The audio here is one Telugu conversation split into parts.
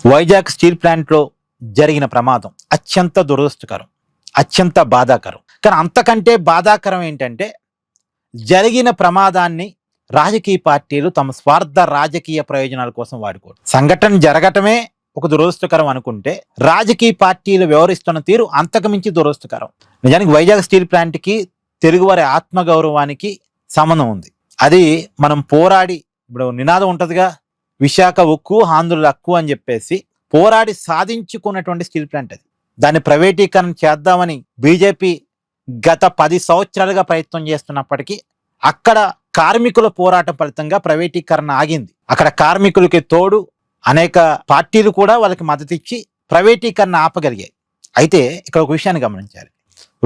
వైజాగ్ స్టీల్ ప్లాంట్లో జరిగిన ప్రమాదం అత్యంత దురదృష్టకరం, అత్యంత బాధాకరం. కానీ అంతకంటే బాధాకరం ఏంటంటే జరిగిన ప్రమాదాన్ని రాజకీయ పార్టీలు తమ స్వార్థ రాజకీయ ప్రయోజనాల కోసం వాడుకోవడం. సంఘటన జరగటమే ఒక దురదృష్టకరం అనుకుంటే రాజకీయ పార్టీలు వ్యవహరిస్తున్న తీరు అంతకుమించి దురదృష్టకరం. నిజానికి వైజాగ్ స్టీల్ ప్లాంట్కి తెలుగువారి ఆత్మగౌరవానికి సంబంధం ఉంది. అది మనం పోరాడి, ఇప్పుడు నినాదం ఉంటుందిగా, విశాఖ ఉక్కు ఆంధ్రుల హక్కు అని చెప్పేసి పోరాడి సాధించుకున్నటువంటి స్టీల్ ప్లాంట్ అది. దాన్ని ప్రైవేటీకరణ చేద్దామని బీజేపీ గత 10 సంవత్సరాలుగా ప్రయత్నం చేస్తున్నప్పటికీ అక్కడ కార్మికుల పోరాటం ఫలితంగా ప్రైవేటీకరణ ఆగింది. అక్కడ కార్మికులకి తోడు అనేక పార్టీలు కూడా వాళ్ళకి మద్దతు ఇచ్చి ప్రైవేటీకరణ ఆపగలిగాయి. అయితే ఇక్కడ ఒక విషయాన్ని గమనించాలి.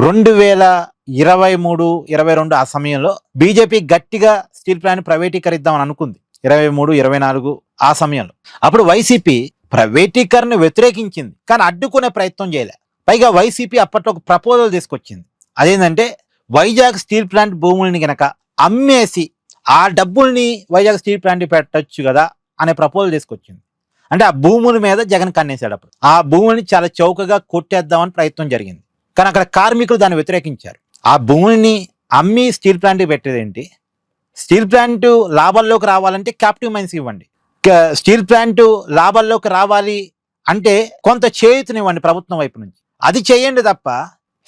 2023-22 ఆ సమయంలో బీజేపీ గట్టిగా స్టీల్ ప్లాంట్ ప్రైవేటీకరిద్దామని అనుకుంది. 23-24 ఆ సమయంలో అప్పుడు వైసీపీ ప్రైవేటీకరణ వ్యతిరేకించింది, కానీ అడ్డుకునే ప్రయత్నం చేయలే. పైగా వైసీపీ అప్పట్లో ఒక ప్రపోజల్ తీసుకొచ్చింది. అదేంటంటే వైజాగ్ స్టీల్ ప్లాంట్ భూముల్ని గనక అమ్మేసి ఆ డబ్బుల్ని వైజాగ్ స్టీల్ ప్లాంట్ పెట్టచ్చు కదా అనే ప్రపోజల్ తీసుకొచ్చింది. అంటే ఆ భూముల మీద జగన్ కన్నేశాడు. అప్పుడు ఆ భూముల్ని చాలా చౌకగా కొట్టేద్దామని ప్రయత్నం జరిగింది, కానీ అక్కడ కార్మికులు దాన్ని వ్యతిరేకించారు. ఆ భూముల్ని అమ్మి స్టీల్ ప్లాంట్కి పెట్టేదేంటి? స్టీల్ ప్లాంట్ లాభాల్లోకి రావాలంటే క్యాప్టివ్ మైన్స్ ఇవ్వండి. స్టీల్ ప్లాంట్ లాభాల్లోకి రావాలి అంటే కొంత చేయూతనివ్వండి ప్రభుత్వం వైపు నుంచి. అది చేయండి తప్ప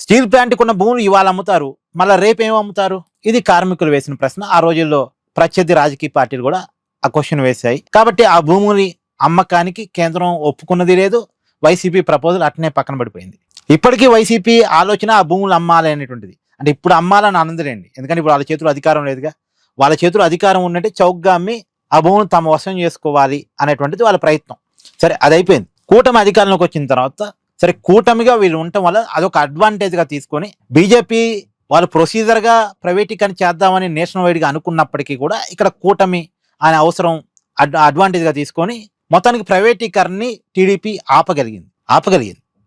స్టీల్ ప్లాంట్కి ఉన్న భూములు ఇవాళ అమ్ముతారు, మళ్ళీ రేపేమో అమ్ముతారు? ఇది కార్మికులు వేసిన ప్రశ్న. ఆ రోజుల్లో ప్రత్యర్థి రాజకీయ పార్టీలు కూడా ఆ క్వశ్చన్ వేశాయి. కాబట్టి ఆ భూములు అమ్మకానికి కేంద్రం ఒప్పుకున్నది లేదు. వైసీపీ ప్రపోజల్ అట్నే పక్కన పడిపోయింది. ఇప్పటికీ వైసీపీ ఆలోచన ఆ భూములు అమ్మాలి అనేటువంటిది. అంటే ఇప్పుడు అమ్మాలని ఆనందలేండి, ఎందుకంటే ఇప్పుడు వాళ్ళ చేతిలో అధికారం లేదుగా. వాళ్ళ చేతిలో అధికారం ఉన్నట్టే చౌకగా అమ్మి ఆ భూములు తమ వశం చేసుకోవాలి అనేటువంటిది వాళ్ళ ప్రయత్నం. సరే, అది అయిపోయింది. కూటమి అధికారంలోకి వచ్చిన తర్వాత సరే కూటమిగా వీళ్ళు ఉండటం వల్ల అదొక అడ్వాంటేజ్గా తీసుకొని బీజేపీ వాళ్ళు ప్రొసీజర్గా ప్రైవేటీకరణ చేద్దామని నేషనల్ వైడ్గా అనుకున్నప్పటికీ కూడా ఇక్కడ కూటమి అనే అవసరం అడ్వాంటేజ్గా తీసుకొని మొత్తానికి ప్రైవేటీకరణని టీడీపీ ఆపగలిగింది.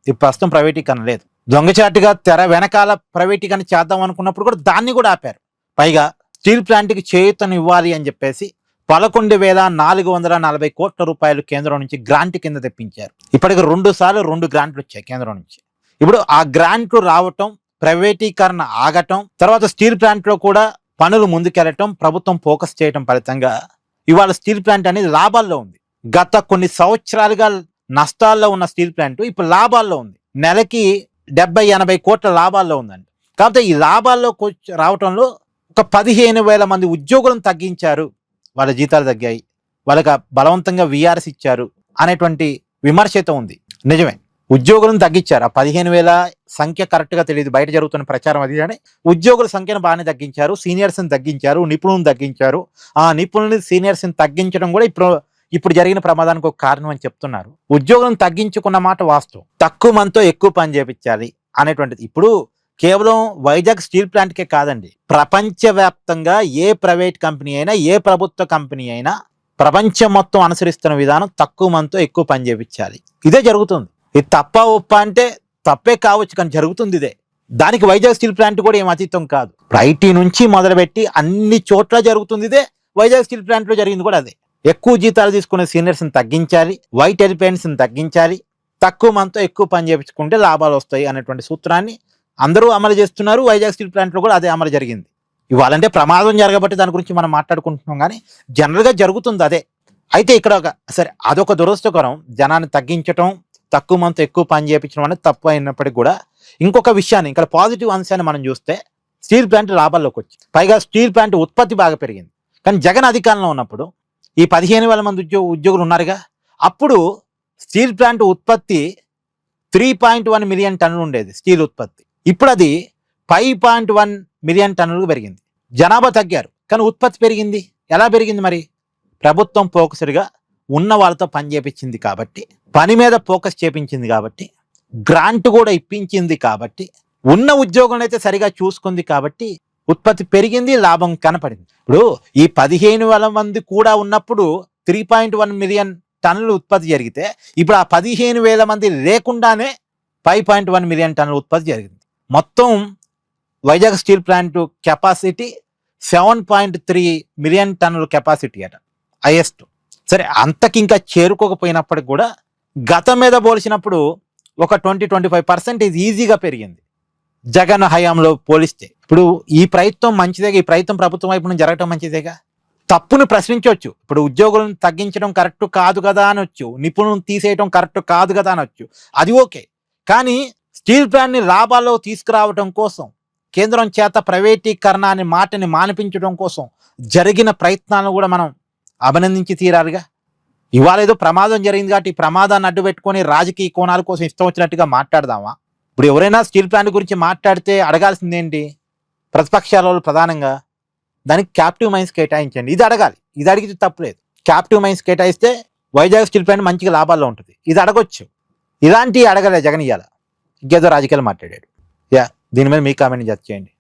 ఇప్పుడు ప్రస్తుతం ప్రైవేటీకరణ లేదు. దొంగచాటుగా తెర వెనకాల ప్రైవేటీకరణ చేద్దాం అనుకున్నప్పుడు కూడా దాన్ని కూడా ఆపారు. పైగా స్టీల్ ప్లాంట్కి చేయూతను ఇవ్వాలి అని చెప్పేసి 11,440 కోట్ల రూపాయలు కేంద్రం నుంచి గ్రాంట్ కింద తెప్పించారు. ఇప్పటికి 2 సార్లు 2 గ్రాంట్లు వచ్చాయి కేంద్రం నుంచి. ఇప్పుడు ఆ గ్రాంట్లు రావటం, ప్రైవేటీకరణ ఆగటం, తర్వాత స్టీల్ ప్లాంట్లో కూడా పనులు ముందుకెళ్లటం, ప్రభుత్వం ఫోకస్ చేయటం ఫలితంగా ఇవాళ స్టీల్ ప్లాంట్ అనేది లాభాల్లో ఉంది. గత కొన్ని సంవత్సరాలుగా నష్టాల్లో ఉన్న స్టీల్ ప్లాంట్ ఇప్పుడు లాభాల్లో ఉంది. నెలకి 70-80 కోట్ల లాభాల్లో ఉందండి. కాకపోతే ఈ లాభాల్లో రావటంలో ఒక 15,000 మంది ఉద్యోగులను తగ్గించారు, వాళ్ళ జీతాలు తగ్గాయి, వాళ్ళకి బలవంతంగా విఆర్ఎస్ ఇచ్చారు అనేటువంటి విమర్శత ఉంది. నిజమే, ఉద్యోగులను తగ్గించారు. ఆ 15,000 సంఖ్య కరెక్ట్గా తెలియదు, బయట జరుగుతున్న ప్రచారం అది. కానీ ఉద్యోగుల సంఖ్యను బాగానే తగ్గించారు, సీనియర్స్ని తగ్గించారు, నిపుణులను తగ్గించారు. ఆ నిపుణులని సీనియర్స్ని తగ్గించడం కూడా ఇప్పుడు జరిగిన ప్రమాదానికి ఒక కారణం అని చెప్తున్నారు. ఉద్యోగులను తగ్గించుకున్న మాట వాస్తవం. తక్కువ మందితో ఎక్కువ పని చేపించాలి అనేటువంటిది. ఇప్పుడు కేవలం వైజాగ్ స్టీల్ ప్లాంట్కే కాదండి, ప్రపంచవ్యాప్తంగా ఏ ప్రైవేట్ కంపెనీ అయినా, ఏ ప్రభుత్వ కంపెనీ అయినా ప్రపంచం మొత్తం అనుసరిస్తున్న విధానం తక్కువ మందితో ఎక్కువ పని చేపించాలి. ఇదే జరుగుతుంది. ఇది తప్ప ఒప్ప అంటే తప్పే కావచ్చు, కానీ జరుగుతుంది ఇదే. దానికి వైజాగ్ స్టీల్ ప్లాంట్ కూడా ఏం అతీతం కాదు. ఐటీ నుంచి మొదలుపెట్టి అన్ని చోట్ల జరుగుతుంది ఇదే. వైజాగ్ స్టీల్ ప్లాంట్లో జరిగింది కూడా అదే. ఎక్కువ జీతాలు తీసుకునే సీనియర్స్ని తగ్గించాలి, వైట్ ఎలిఫెంట్స్ని తగ్గించాలి, తక్కువ మందితో ఎక్కువ పని చేయించుకుంటే లాభాలు వస్తాయి అనేటువంటి సూత్రాన్ని అందరూ అమలు చేస్తున్నారు. వైజాగ్ స్టీల్ ప్లాంట్లో కూడా అదే అమలు జరిగింది. ఇవాళంటే ప్రమాదం జరగబట్టి దాని గురించి మనం మాట్లాడుకుంటున్నాం, కానీ జనరల్గా జరుగుతుంది అదే. అయితే ఇక్కడ సరే, అదొక దురదృష్టకరం. జనాన్ని తగ్గించడం, తక్కువ మందితో ఎక్కువ పని చేయించడం అనేది తప్పు అయినప్పటికీ కూడా ఇంకొక విషయాన్ని, ఇక్కడ పాజిటివ్ అంశాన్ని మనం చూస్తే స్టీల్ ప్లాంట్ లాభాల్లోకి వచ్చింది. పైగా స్టీల్ ప్లాంట్ ఉత్పత్తి బాగా పెరిగింది. కానీ జగన్ అధికారంలో ఉన్నప్పుడు ఈ 15,000 మంది ఉద్యోగులు ఉన్నారుగా, అప్పుడు స్టీల్ ప్లాంట్ ఉత్పత్తి 3.1 మిలియన్ టన్నులు ఉండేది స్టీల్ ఉత్పత్తి. ఇప్పుడు అది 5.1 మిలియన్ టన్నులకు పెరిగింది. జనాభా తగ్గారు కానీ ఉత్పత్తి పెరిగింది. ఎలా పెరిగింది మరి? ప్రభుత్వం ఫోకస్డ్గా ఉన్న వాళ్ళతో పని చేపించింది కాబట్టి, పని మీద ఫోకస్ చేపించింది కాబట్టి, గ్రాంట్ కూడా ఇప్పించింది కాబట్టి, ఉన్న ఉద్యోగులను అయితే సరిగా చూసుకుంది కాబట్టి ఉత్పత్తి పెరిగింది, లాభం కనపడింది. ఇప్పుడు ఈ 15,000 మంది కూడా ఉన్నప్పుడు 3.1 మిలియన్ టన్నులు ఉత్పత్తి జరిగితే, ఇప్పుడు ఆ 15,000 మంది లేకుండానే 5.1 మిలియన్ టన్నుల ఉత్పత్తి జరిగింది. మొత్తం Vizag steel plant capacity 7.3 million టన్నుల కెపాసిటీ అట, హైయెస్ట్. సరే, అంతకి ఇంకా చేరుకోకపోయినప్పటికి కూడా గతం మీద పోల్చినప్పుడు ఒక 20-25% ఇది ఈజీగా పెరిగింది జగన్ హయాంలో పోలిస్తే. ఇప్పుడు ఈ ప్రయత్నం మంచిదేగా, ఈ ప్రయత్నం ప్రభుత్వం వైపు నుంచి జరగటం మంచిదేగా. తప్పును ప్రశ్నించవచ్చు. ఇప్పుడు ఉద్యోగులను తగ్గించడం కరెక్ట్ కాదు కదా అనొచ్చు, నిపుణులను తీసేయడం కరెక్ట్ కాదు కదా అనొచ్చు, అది ఓకే. కానీ స్టీల్ ప్లాంట్ని లాభాల్లో తీసుకురావడం కోసం, కేంద్రం చేత ప్రైవేటీకరణ అనే మాటని మానిపించడం కోసం జరిగిన ప్రయత్నాలను కూడా మనం అభినందించి తీరాలిగా. ఇవాళ ఏదో ప్రమాదం జరిగింది కాబట్టి ఈ ప్రమాదాన్ని అడ్డు పెట్టుకొని రాజకీయ కోణాల కోసం ఇష్టం వచ్చినట్టుగా మాట్లాడదామా? ఇప్పుడు ఎవరైనా స్టీల్ ప్లాంట్ గురించి మాట్లాడితే అడగాల్సింది ఏంటి? ప్రతిపక్షాల వాళ్ళు ప్రధానంగా దానికి క్యాప్టివ్ మైన్స్ కేటాయించండి, ఇది అడగాలి. ఇది అడిగితే తప్పులేదు. క్యాప్టివ్ మైన్స్ కేటాయిస్తే వైజాగ్ స్టీల్ ప్లాంట్ మంచిగా లాభాల్లో ఉంటుంది, ఇది అడగొచ్చు. ఇలాంటివి అడగలే జగన్. ఇయ్యాల ఇంకేదో రాజకీయాలు మాట్లాడాడు. దీని మీద మీ కామెంట్ జడ్జ్ చేయండి.